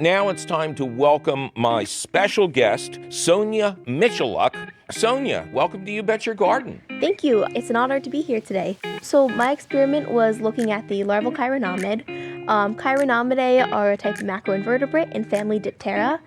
Now it's time to welcome my special guest, Sonja Michaluk. Sonja, welcome to You Bet Your Garden. Thank you. It's an honor to be here today. So my experiment was looking at the larval chironomid. Chironomidae are a type of macroinvertebrate in family Diptera.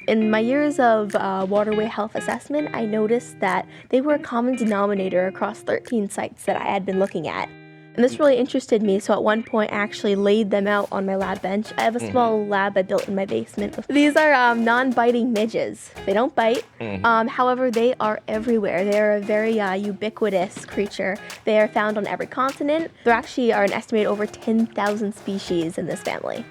In my years of waterway health assessment, I noticed that they were a common denominator across 13 sites that I had been looking at. And this really interested me, so at one point I actually laid them out on my lab bench. I have a small lab I built in my basement. These are non-biting midges. They don't bite. However, they are everywhere. They're a very ubiquitous creature. They are found on every continent. There actually are an estimated over 10,000 species in this family.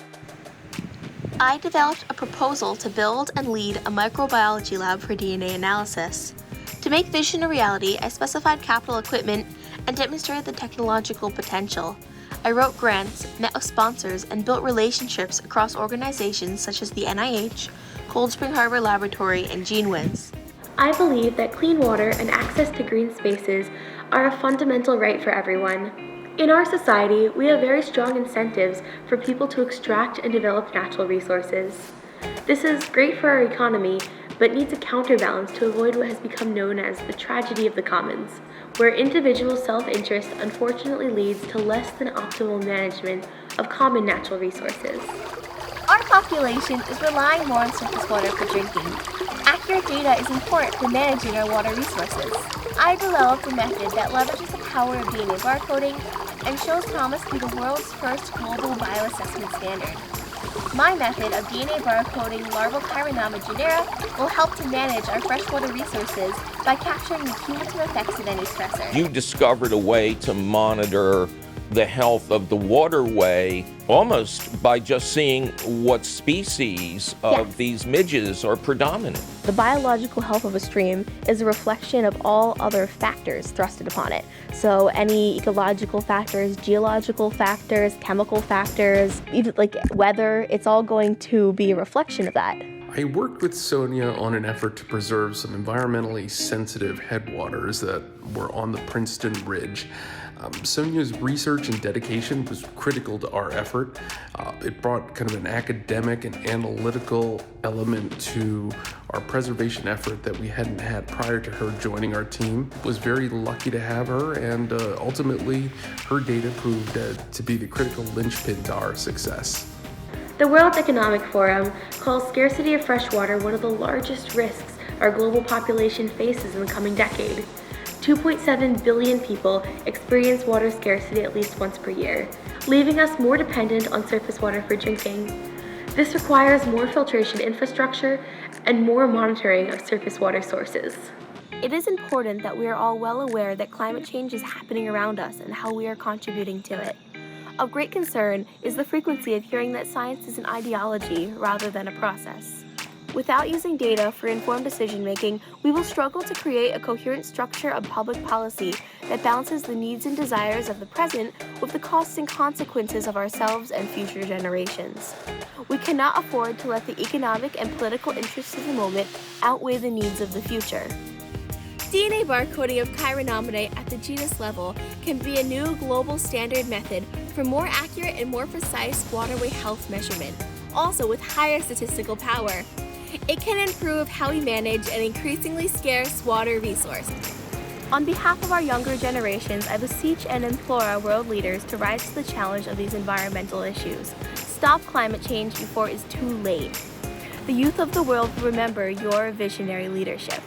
I developed a proposal to build and lead a microbiology lab for DNA analysis. To make vision a reality, I specified capital equipment and demonstrated the technological potential. I wrote grants, met with sponsors, and built relationships across organizations such as the NIH, Cold Spring Harbor Laboratory, and GeneWiz. I believe that clean water and access to green spaces are a fundamental right for everyone. In our society, we have very strong incentives for people to extract and develop natural resources. This is great for our economy, but needs a counterbalance to avoid what has become known as the tragedy of the commons, where individual self-interest unfortunately leads to less than optimal management of common natural resources. Our population is relying more on surface water for drinking. Accurate data is important for managing our water resources. I developed a method that leverages the power of DNA barcoding and shows promise to be the world's first global bioassessment standard. My method of DNA barcoding larval chironomid genera will help to manage our freshwater resources by capturing the cumulative effects of any stressor. You discovered a way to monitor the health of the waterway almost by just seeing what species of these midges are predominant. The biological health of a stream is a reflection of all other factors thrusted upon it. So any ecological factors, geological factors, chemical factors, even like weather, it's all going to be a reflection of that. I worked with Sonja on an effort to preserve some environmentally sensitive headwaters that were on the Princeton Ridge. Sonja's research and dedication was critical to our effort. It brought kind of an academic and analytical element to our preservation effort that we hadn't had prior to her joining our team. Was very lucky to have her, and ultimately her data proved to be the critical linchpin to our success. The World Economic Forum calls scarcity of fresh water one of the largest risks our global population faces in the coming decade. 2.7 billion people experience water scarcity at least once per year, leaving us more dependent on surface water for drinking. This requires more filtration infrastructure and more monitoring of surface water sources. It is important that we are all well aware that climate change is happening around us and how we are contributing to it. Of great concern is the frequency of hearing that science is an ideology rather than a process. Without using data for informed decision-making, we will struggle to create a coherent structure of public policy that balances the needs and desires of the present with the costs and consequences of ourselves and future generations. We cannot afford to let the economic and political interests of the moment outweigh the needs of the future. DNA barcoding of chironomidae at the genus level can be a new global standard method for more accurate and more precise waterway health measurement, also with higher statistical power. It can improve how we manage an increasingly scarce water resource. On behalf of our younger generations, I beseech and implore our world leaders to rise to the challenge of these environmental issues. Stop climate change before it is too late. The youth of the world will remember your visionary leadership.